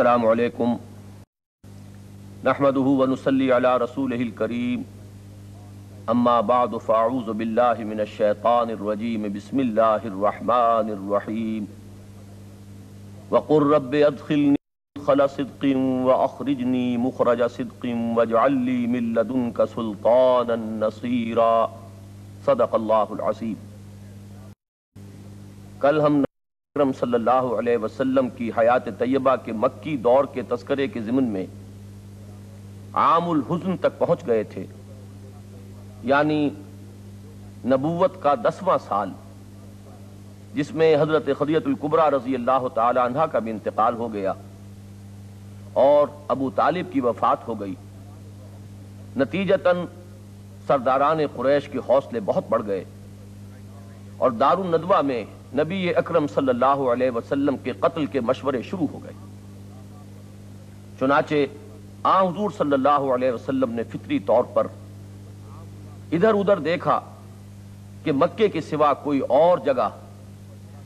السلام علیکم نحمده ونصلی علی رسولہ الکریم اما بعد فاعوذ باللہ من الشیطان الرجیم بسم اللہ الرحمن الرحیم وقل رب ادخلنی مدخل صدق واخرجنی مخرج صدق واجعل لی من لدنک سلطانا نصیرا صدق اللہ العظیم۔ کل ہم اکرم صلی اللہ علیہ وسلم کی حیات طیبہ کے مکی دور کے تذکرے کے ضمن میں عام الحزن تک پہنچ گئے تھے، یعنی نبوت کا 10واں سال، جس میں حضرت خدیجہ الکبریٰ رضی اللہ تعالی عنہا کا بھی انتقال ہو گیا اور ابو طالب کی وفات ہو گئی۔ نتیجتاً سرداران قریش کے حوصلے بہت بڑھ گئے اور دار الندوہ میں نبی اکرم صلی اللہ علیہ وسلم کے قتل کے مشورے شروع ہو گئے۔ چنانچہ آن حضور صلی اللہ علیہ وسلم نے فطری طور پر ادھر ادھر دیکھا کہ مکے کے سوا کوئی اور جگہ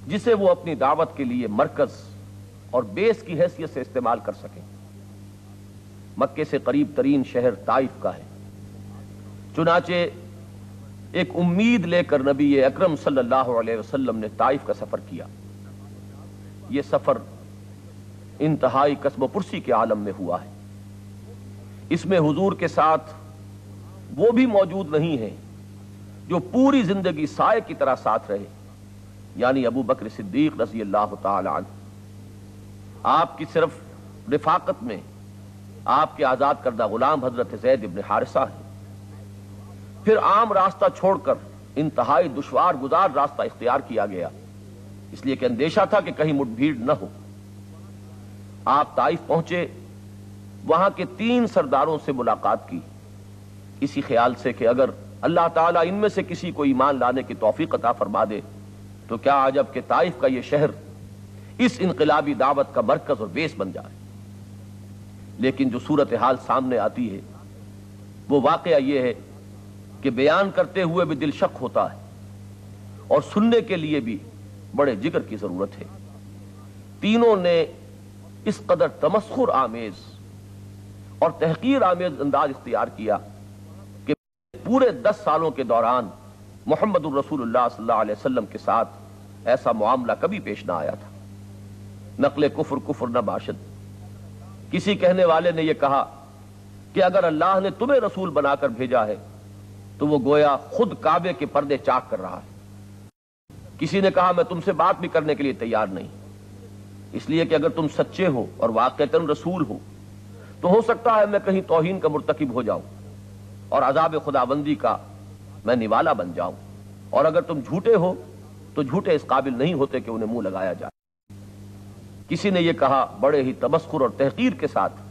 جسے وہ اپنی دعوت کے لیے مرکز اور بیس کی حیثیت سے استعمال کر سکیں۔ مکے سے قریب ترین شہر طائف کا ہے۔ چنانچہ ایک امید لے کر نبی اکرم صلی اللہ علیہ وسلم نے طائف کا سفر کیا۔ یہ سفر انتہائی کسب و پرسی کے عالم میں ہوا ہے۔ اس میں حضور کے ساتھ وہ بھی موجود نہیں ہیں جو پوری زندگی سائے کی طرح ساتھ رہے، یعنی ابو بکر صدیق رضی اللہ تعالی عنہ۔ آپ کی صرف رفاقت میں آپ کے آزاد کردہ غلام حضرت زید ابن حارثہ ہیں۔ پھر عام راستہ چھوڑ کر انتہائی دشوار گزار راستہ اختیار کیا گیا، اس لیے کہ اندیشہ تھا کہ کہیں مٹ بھیڑ نہ ہو۔ آپ طائف پہنچے، وہاں کے 3 سرداروں سے ملاقات کی، اسی خیال سے کہ اگر اللہ تعالیٰ ان میں سے کسی کو ایمان لانے کی توفیق عطا فرما دے تو کیا عجب کہ طائف کا یہ شہر اس انقلابی دعوت کا مرکز اور بیس بن جائے۔ لیکن جو صورتحال سامنے آتی ہے وہ واقعہ یہ ہے کہ بیان کرتے ہوئے بھی دل شک ہوتا ہے اور سننے کے لیے بھی بڑے جگر کی ضرورت ہے۔ تینوں نے اس قدر تمسخر آمیز اور تحقیر آمیز انداز اختیار کیا کہ پورے 10 سالوں کے دوران محمد الرسول اللہ صلی اللہ علیہ وسلم کے ساتھ ایسا معاملہ کبھی پیش نہ آیا تھا۔ نقل کفر کفر نہ باشد۔ کسی کہنے والے نے یہ کہا کہ اگر اللہ نے تمہیں رسول بنا کر بھیجا ہے تو وہ گویا خود کعبے کے پردے چاک کر رہا ہے۔ کسی نے کہا میں تم سے بات بھی کرنے کے لیے تیار نہیں، اس لیے کہ اگر تم سچے ہو اور واقعتاً رسول ہو تو ہو سکتا ہے میں کہیں توہین کا مرتکب ہو جاؤں اور عذاب خداوندی کا میں نوالا بن جاؤں، اور اگر تم جھوٹے ہو تو جھوٹے اس قابل نہیں ہوتے کہ انہیں منہ لگایا جائے۔ کسی نے یہ کہا بڑے ہی تمسخر اور تحقیر کے ساتھ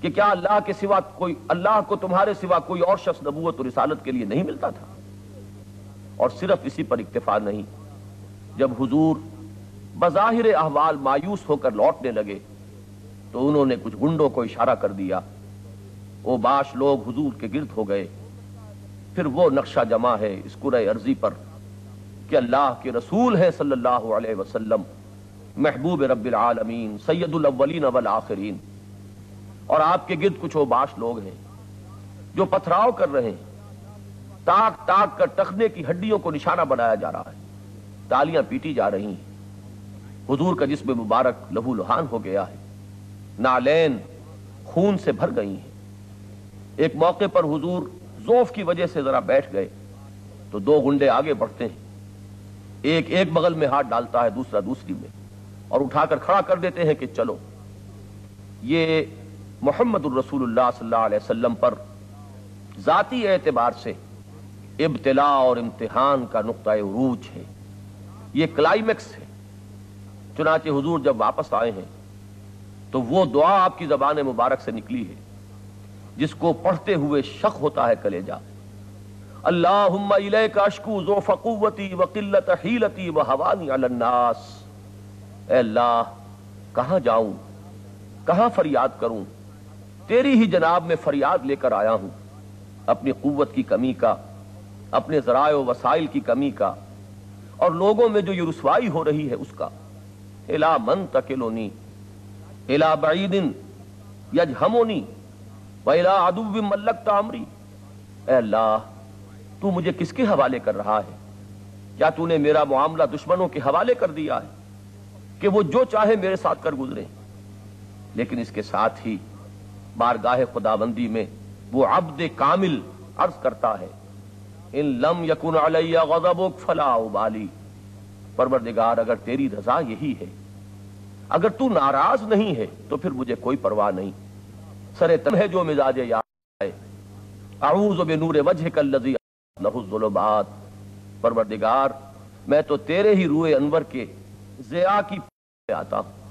کہ کیا اللہ کے سوا کوئی، اللہ کو تمہارے سوا کوئی اور شخص نبوت اور رسالت کے لیے نہیں ملتا تھا؟ اور صرف اسی پر اکتفا نہیں، جب حضور بظاہر احوال مایوس ہو کر لوٹنے لگے تو انہوں نے کچھ گنڈوں کو اشارہ کر دیا، وہ باش لوگ حضور کے گرد ہو گئے۔ پھر وہ نقشہ جمع ہے اس کرۂ ارضی پر کہ اللہ کے رسول ہیں صلی اللہ علیہ وسلم، محبوب رب العالمین، سید الاولین والآخرین، اور آپ کے گرد کچھ اوباش لوگ ہیں جو پتھراؤ کر رہے ہیں، تاک تاک کر ٹخنے کی ہڈیوں کو نشانہ بنایا جا رہا ہے، تالیاں پیٹی جا رہی ہیں۔ حضور کا جسم مبارک لہو لہان ہو گیا ہے، نالین خون سے بھر گئی ہیں۔ ایک موقع پر حضور ضعف کی وجہ سے ذرا بیٹھ گئے تو 2 گنڈے آگے بڑھتے ہیں، ایک بغل میں ہاتھ ڈالتا ہے، دوسرا دوسری میں، اور اٹھا کر کھڑا کر دیتے ہیں کہ چلو۔ یہ محمد الرسول اللہ صلی اللہ علیہ وسلم پر ذاتی اعتبار سے ابتلاء اور امتحان کا نقطہ عروج ہے، یہ کلائمیکس ہے۔ چنانچہ حضور جب واپس آئے ہیں تو وہ دعا آپ کی زبان مبارک سے نکلی ہے جس کو پڑھتے ہوئے شق ہوتا ہے کلیجہ، اللہم الیک اشکو ضعف قوتی وقلت حیلتی وہوانی علی الناس۔ اے اللہ، کہاں جاؤں، کہاں فریاد کروں، تیری ہی جناب میں فریاد لے کر آیا ہوں، اپنی قوت کی کمی کا، اپنے ذرائع و وسائل کی کمی کا، اور لوگوں میں جو یہ رسوائی ہو رہی ہے اس کا۔ الی من تکلنی، الی بعید یجہمنی و الی عدو ملکت امری، اے اللہ تو مجھے کس کے حوالے کر رہا ہے؟ کیا تو نے میرا معاملہ دشمنوں کے حوالے کر دیا ہے کہ وہ جو چاہے میرے ساتھ کر گزرے؟ لیکن اس کے ساتھ ہی بارگاہ خداوندی میں وہ عبد کامل عرض کرتا ہے ان لم یکن علی غضبک فلا ابالی، پروردگار اگر تیری رضا یہی ہے، اگر تو ناراض نہیں ہے تو پھر مجھے کوئی پرواہ نہیں، سر تم ہے جو مزاج یار ہے، اعوذ بنور وجہک الذی لہ الظلمات، پروردگار میں تو تیرے ہی روئے انور کے ضیاء کی آتا ہوں۔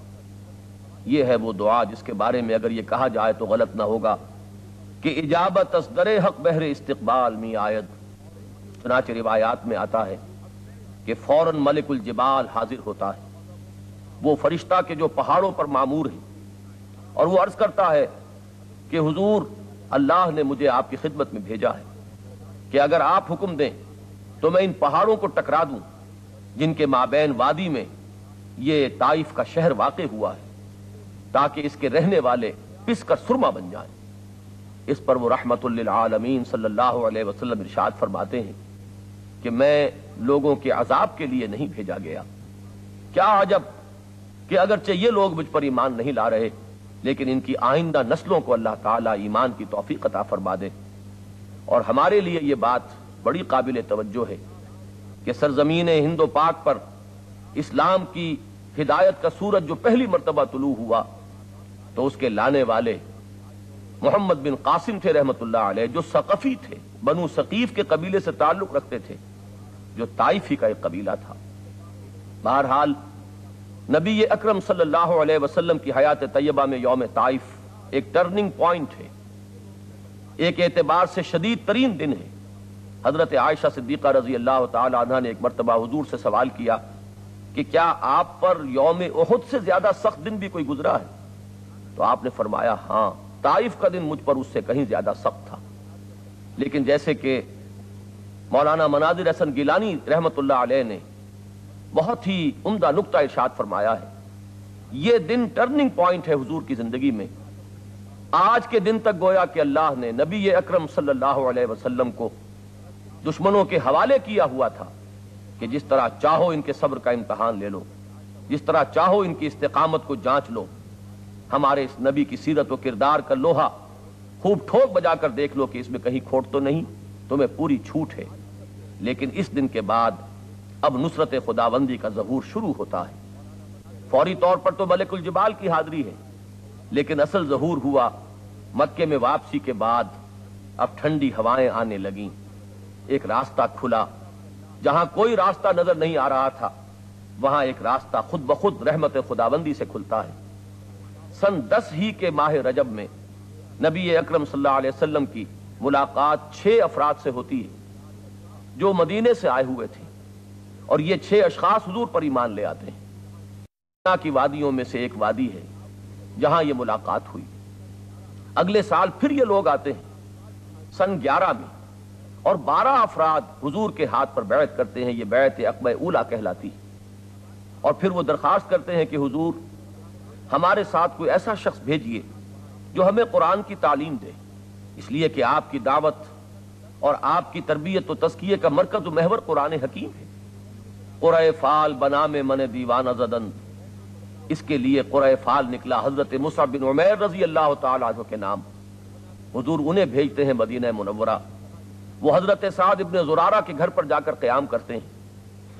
یہ ہے وہ دعا جس کے بارے میں اگر یہ کہا جائے تو غلط نہ ہوگا کہ اجابت از در حق بہر استقبال می آید۔ چنانچہ روایات میں آتا ہے کہ فوراً ملک الجبال حاضر ہوتا ہے، وہ فرشتہ کہ جو پہاڑوں پر معمور ہے، اور وہ عرض کرتا ہے کہ حضور اللہ نے مجھے آپ کی خدمت میں بھیجا ہے کہ اگر آپ حکم دیں تو میں ان پہاڑوں کو ٹکرا دوں جن کے مابین وادی میں یہ طائف کا شہر واقع ہوا ہے، تاکہ اس کے رہنے والے پس کر سرما بن جائیں۔ اس پر وہ رحمت للعالمین صلی اللہ علیہ وسلم ارشاد فرماتے ہیں کہ میں لوگوں کے عذاب کے لیے نہیں بھیجا گیا۔ کیا عجب کہ اگرچہ یہ لوگ مجھ پر ایمان نہیں لا رہے، لیکن ان کی آئندہ نسلوں کو اللہ تعالیٰ ایمان کی توفیق عطا فرما دے۔ اور ہمارے لیے یہ بات بڑی قابل توجہ ہے کہ سرزمین ہند و پاک پر اسلام کی ہدایت کا سورج جو پہلی مرتبہ طلوع ہوا تو اس کے لانے والے محمد بن قاسم تھے رحمت اللہ علیہ، جو ثقفی تھے، بنو ثقیف کے قبیلے سے تعلق رکھتے تھے، جو طائفی کا ایک قبیلہ تھا۔ بہرحال نبی اکرم صلی اللہ علیہ وسلم کی حیات طیبہ میں یوم طائف ایک ٹرننگ پوائنٹ ہے، ایک اعتبار سے شدید ترین دن ہے۔ حضرت عائشہ صدیقہ رضی اللہ تعالی عنہا نے ایک مرتبہ حضور سے سوال کیا کہ کیا آپ پر یوم احد سے زیادہ سخت دن بھی کوئی گزرا ہے؟ تو آپ نے فرمایا ہاں، طائف کا دن مجھ پر اس سے کہیں زیادہ سخت تھا۔ لیکن جیسے کہ مولانا مناظر حسن گیلانی رحمت اللہ علیہ نے بہت ہی عمدہ نقطہ ارشاد فرمایا ہے، یہ دن ٹرننگ پوائنٹ ہے حضور کی زندگی میں۔ آج کے دن تک گویا کہ اللہ نے نبی اکرم صلی اللہ علیہ وسلم کو دشمنوں کے حوالے کیا ہوا تھا کہ جس طرح چاہو ان کے صبر کا امتحان لے لو، جس طرح چاہو ان کی استقامت کو جانچ لو، ہمارے اس نبی کی سیرت و کردار کا لوہا خوب ٹھوک بجا کر دیکھ لو کہ اس میں کہیں کھوٹ تو نہیں، تمہیں پوری چھوٹ ہے۔ لیکن اس دن کے بعد اب نصرت خداوندی کا ظہور شروع ہوتا ہے۔ فوری طور پر تو ملک الجبال کی حاضری ہے، لیکن اصل ظہور ہوا مکے میں واپسی کے بعد۔ اب ٹھنڈی ہوائیں آنے لگیں، ایک راستہ کھلا، جہاں کوئی راستہ نظر نہیں آ رہا تھا وہاں ایک راستہ خود بخود رحمت خداوندی سے کھلتا ہے۔ سن 10 ہی کے ماہ رجب میں نبی اکرم صلی اللہ علیہ وسلم کی ملاقات 6 افراد سے ہوتی ہے جو مدینے سے آئے ہوئے تھے، اور یہ 6 اشخاص حضور پر ایمان لے آتے ہیں۔ کی وادیوں میں سے ایک وادی ہے جہاں یہ ملاقات ہوئی۔ اگلے سال پھر یہ لوگ آتے ہیں سن 11 میں، اور 12 افراد حضور کے ہاتھ پر بیعت کرتے ہیں، یہ بیعت عقبہ اولیٰ کہلاتی ہے۔ اور پھر وہ درخواست کرتے ہیں کہ حضور ہمارے ساتھ کوئی ایسا شخص بھیجئے جو ہمیں قرآن کی تعلیم دے، اس لیے کہ آپ کی دعوت اور آپ کی تربیت و تزکیے کا مرکز و محور قرآن حکیم ہے۔ قرۂ فال بنا میں من دیوانہ زدن، اس کے لیے قرۂ فال نکلا حضرت مصعب بن عمیر رضی اللہ تعالیٰ عنہ کے نام۔ حضور انہیں بھیجتے ہیں مدینہ منورہ، وہ حضرت سعد ابن زرارہ کے گھر پر جا کر قیام کرتے ہیں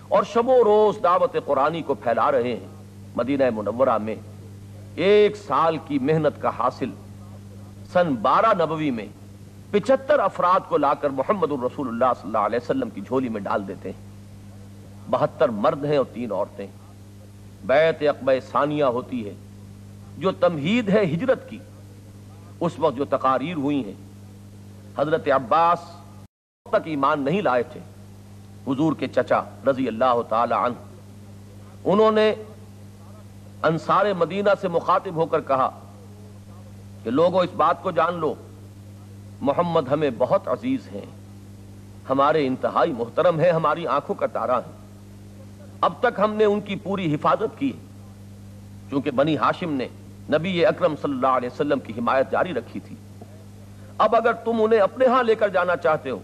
اور شب و روز دعوت قرآنی کو پھیلا رہے ہیں۔ مدینہ منورہ میں 1 سال کی محنت کا حاصل سن 12 نبوی میں 75 افراد کو لا کر محمد الرسول اللہ صلی اللہ علیہ وسلم کی جھولی میں ڈال دیتے ہیں۔ 72 مرد ہیں اور 3 عورتیں۔ بیعت عقبہ ثانیہ ہوتی ہے جو تمہید ہے ہجرت کی۔ اس وقت جو تقاریر ہوئی ہیں، حضرت عباس تک ایمان نہیں لائے تھے، حضور کے چچا رضی اللہ تعالی عنہ، انہوں نے انصار مدینہ سے مخاطب ہو کر کہا کہ لوگوں اس بات کو جان لو، محمد ہمیں بہت عزیز ہیں، ہمارے انتہائی محترم ہیں، ہماری آنکھوں کا تارا ہے۔ اب تک ہم نے ان کی پوری حفاظت کی، چونکہ بنی ہاشم نے نبی اکرم صلی اللہ علیہ وسلم کی حمایت جاری رکھی تھی۔ اب اگر تم انہیں اپنے ہاں لے کر جانا چاہتے ہو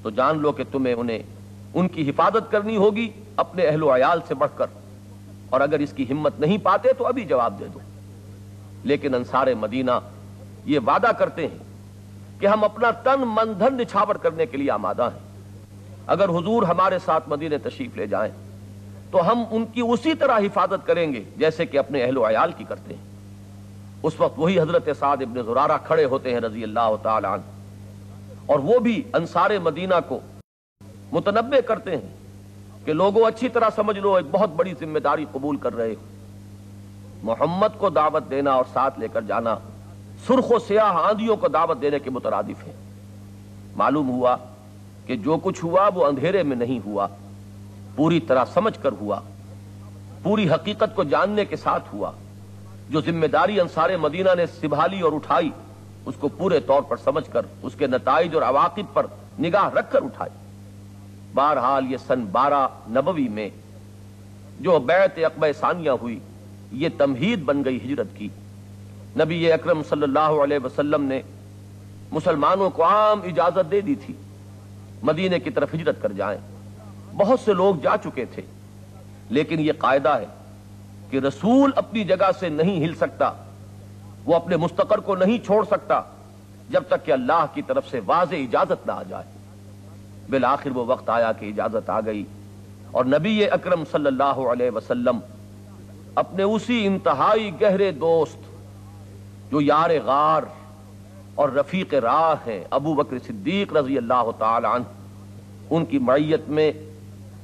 تو جان لو کہ تمہیں انہیں ان کی حفاظت کرنی ہوگی اپنے اہل و عیال سے بڑھ کر، اور اگر اس کی ہمت نہیں پاتے تو ابھی جواب دے دو۔ لیکن انصار مدینہ یہ وعدہ کرتے ہیں کہ ہم اپنا تن من دھن نچھاور کرنے کے لیے آمادہ ہیں، اگر حضور ہمارے ساتھ مدینہ تشریف لے جائیں تو ہم ان کی اسی طرح حفاظت کریں گے جیسے کہ اپنے اہل و عیال کی کرتے ہیں۔ اس وقت وہی حضرت سعد ابن زرارہ کھڑے ہوتے ہیں رضی اللہ تعالی عنہ، اور وہ بھی انصار مدینہ کو متنبہ کرتے ہیں کہ لوگوں اچھی طرح سمجھ لو، ایک بہت بڑی ذمہ داری قبول کر رہے ہو۔ محمد کو دعوت دینا اور ساتھ لے کر جانا سرخ و سیاہ آندھیوں کو دعوت دینے کے مترادف ہے۔ معلوم ہوا کہ جو کچھ ہوا وہ اندھیرے میں نہیں ہوا، پوری طرح سمجھ کر ہوا، پوری حقیقت کو جاننے کے ساتھ ہوا۔ جو ذمہ داری انصار مدینہ نے سنبھالی اور اٹھائی اس کو پورے طور پر سمجھ کر اس کے نتائج اور عواقب پر نگاہ رکھ کر اٹھائی۔ بہرحال یہ سن 12 نبوی میں جو بیعت عقبہ ثانیہ ہوئی یہ تمہید بن گئی ہجرت کی۔ نبی اکرم صلی اللہ علیہ وسلم نے مسلمانوں کو عام اجازت دے دی تھی مدینہ کی طرف ہجرت کر جائیں۔ بہت سے لوگ جا چکے تھے، لیکن یہ قاعدہ ہے کہ رسول اپنی جگہ سے نہیں ہل سکتا، وہ اپنے مستقر کو نہیں چھوڑ سکتا جب تک کہ اللہ کی طرف سے واضح اجازت نہ آ جائے۔ بالآخر وہ وقت آیا کہ اجازت آ گئی، اور نبی اکرم صلی اللہ علیہ وسلم اپنے اسی انتہائی گہرے دوست جو یار غار اور رفیق راہ ہیں ابو بکر صدیق رضی اللہ تعالی عنہ، ان کی معیت میں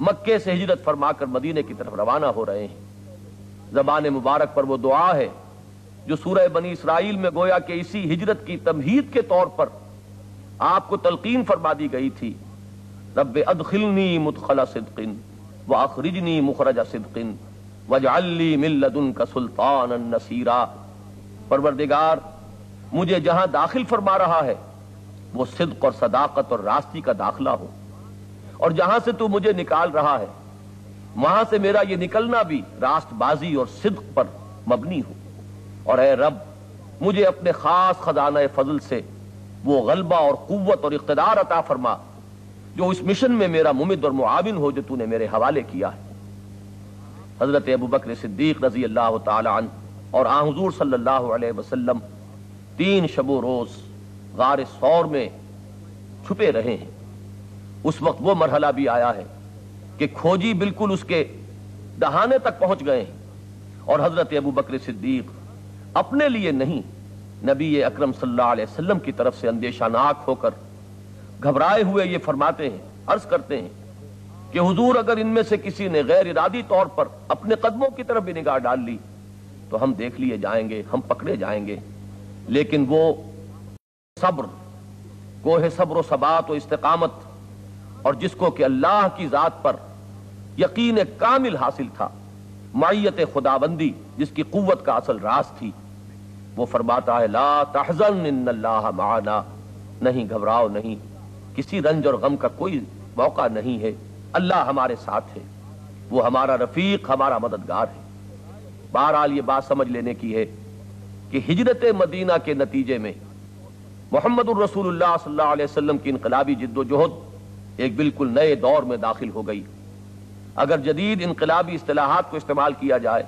مکے سے ہجرت فرما کر مدینے کی طرف روانہ ہو رہے ہیں۔ زبان مبارک پر وہ دعا ہے جو سورہ بنی اسرائیل میں گویا کہ اسی ہجرت کی تمہید کے طور پر آپ کو تلقین فرما دی گئی تھی۔ رب ادخلنی مدخل صدق واخرجنی مخرج صدق واجعل لی من لدنک سلطانا نصیرا۔ پروردگار مجھے جہاں داخل فرما رہا ہے وہ صدق اور صداقت اور راستی کا داخلہ ہو، اور جہاں سے تو مجھے نکال رہا ہے وہاں سے میرا یہ نکلنا بھی راست بازی اور صدق پر مبنی ہو، اور اے رب مجھے اپنے خاص خزانہ فضل سے وہ غلبہ اور قوت اور اقتدار عطا فرما جو اس مشن میں میرا ممد اور معاون ہو جو تو نے میرے حوالے کیا ہے۔ حضرت ابو بکر صدیق رضی اللہ تعالی عنہ اور آن حضور صلی اللہ علیہ وسلم 3 شب و روز غار ثور میں چھپے رہے ہیں۔ اس وقت وہ مرحلہ بھی آیا ہے کہ کھوجی بالکل اس کے دہانے تک پہنچ گئے ہیں، اور حضرت ابو بکر صدیق اپنے لیے نہیں نبی اکرم صلی اللہ علیہ وسلم کی طرف سے اندیشہ ناک ہو کر گھبرائے ہوئے یہ فرماتے ہیں، عرض کرتے ہیں کہ حضور اگر ان میں سے کسی نے غیر ارادی طور پر اپنے قدموں کی طرف بھی نگاہ ڈال لی تو ہم دیکھ لیے جائیں گے، ہم پکڑے جائیں گے، لیکن وہ صبر، کوہ صبر و ثبات و استقامت، اور جس کو کہ اللہ کی ذات پر یقین کامل حاصل تھا، معیت خداوندی جس کی قوت کا اصل راز تھی، وہ فرماتا ہے لا تحزن ان اللہ معنا، نہیں گھبراؤ نہیں، کسی رنج اور غم کا کوئی موقع نہیں ہے، اللہ ہمارے ساتھ ہے، وہ ہمارا رفیق، ہمارا مددگار ہے۔ بہرحال یہ بات سمجھ لینے کی ہے کہ ہجرت مدینہ کے نتیجے میں محمد الرسول اللہ صلی اللہ علیہ وسلم کی انقلابی جد و جہد ایک بالکل نئے دور میں داخل ہو گئی۔ اگر جدید انقلابی اصطلاحات کو استعمال کیا جائے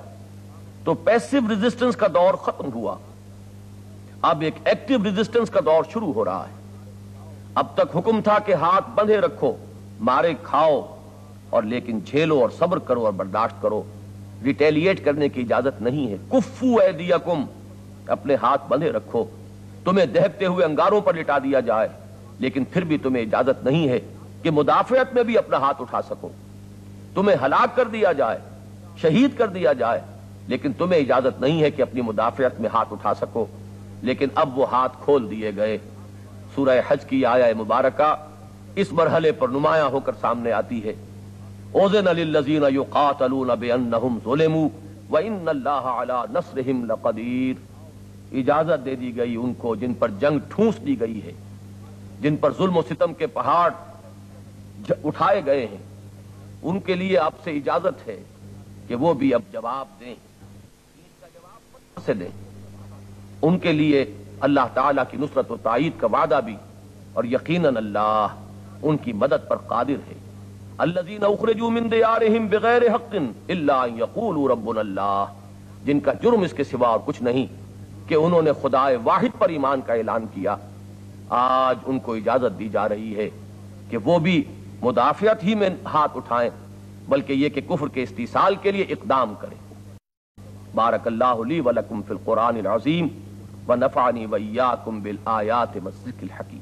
تو پیسو ریزسٹنس کا دور ختم ہوا، اب ایک ایکٹیو ریزسٹنس کا دور شروع ہو رہا ہے۔ اب تک حکم تھا کہ ہاتھ بندھے رکھو، مارے کھاؤ، اور لیکن جھیلو اور صبر کرو اور برداشت کرو، ریٹیلیٹ کرنے کی اجازت نہیں ہے۔ کفو ایدیکم، اپنے ہاتھ بندھے رکھو، تمہیں دہکتے ہوئے انگاروں پر لٹا دیا جائے لیکن پھر بھی تمہیں اجازت نہیں ہے کہ مدافعت میں بھی اپنا ہاتھ اٹھا سکو، تمہیں ہلاک کر دیا جائے، شہید کر دیا جائے، لیکن تمہیں اجازت نہیں ہے کہ اپنی مدافعت میں ہاتھ اٹھا سکو۔ لیکن اب وہ ہاتھ کھول دیے گئے۔ سورہ حج کی آیہ مبارکہ اس مرحلے پر نمایاں ہو کر سامنے آتی ہے۔ اذن للذین یقاتلون بانہم ظلموا وان اللہ علی نصرہم لقدیر، اجازت دے دی گئی ان کو جن پر جنگ ٹھونس دی گئی ہے، جن پر ظلم و ستم کے پہاڑ اٹھائے گئے ہیں، ان کے لیے آپ سے اجازت ہے کہ وہ بھی اب جواب دیں۔ سے دیں، ان کے لیے اللہ تعالیٰ کی نصرت و تائید کا وعدہ بھی، اور یقیناً اللہ ان کی مدد پر قادر ہے۔ الذین اخرجوا من دیارہم بغیر حق الا ان یقولوا ربنا اللہ، جن کا جرم اس کے سوا اور کچھ نہیں کہ انہوں نے خدائے واحد پر ایمان کا اعلان کیا، آج ان کو اجازت دی جا رہی ہے کہ وہ بھی مدافعت ہی میں ہاتھ اٹھائیں، بلکہ یہ کہ کفر کے استیصال کے لیے اقدام کریں۔ بارک اللہ لی ولکم فی القرآن العظیم ونفعنی وإیاکم بالآیات والذکر الحکیم۔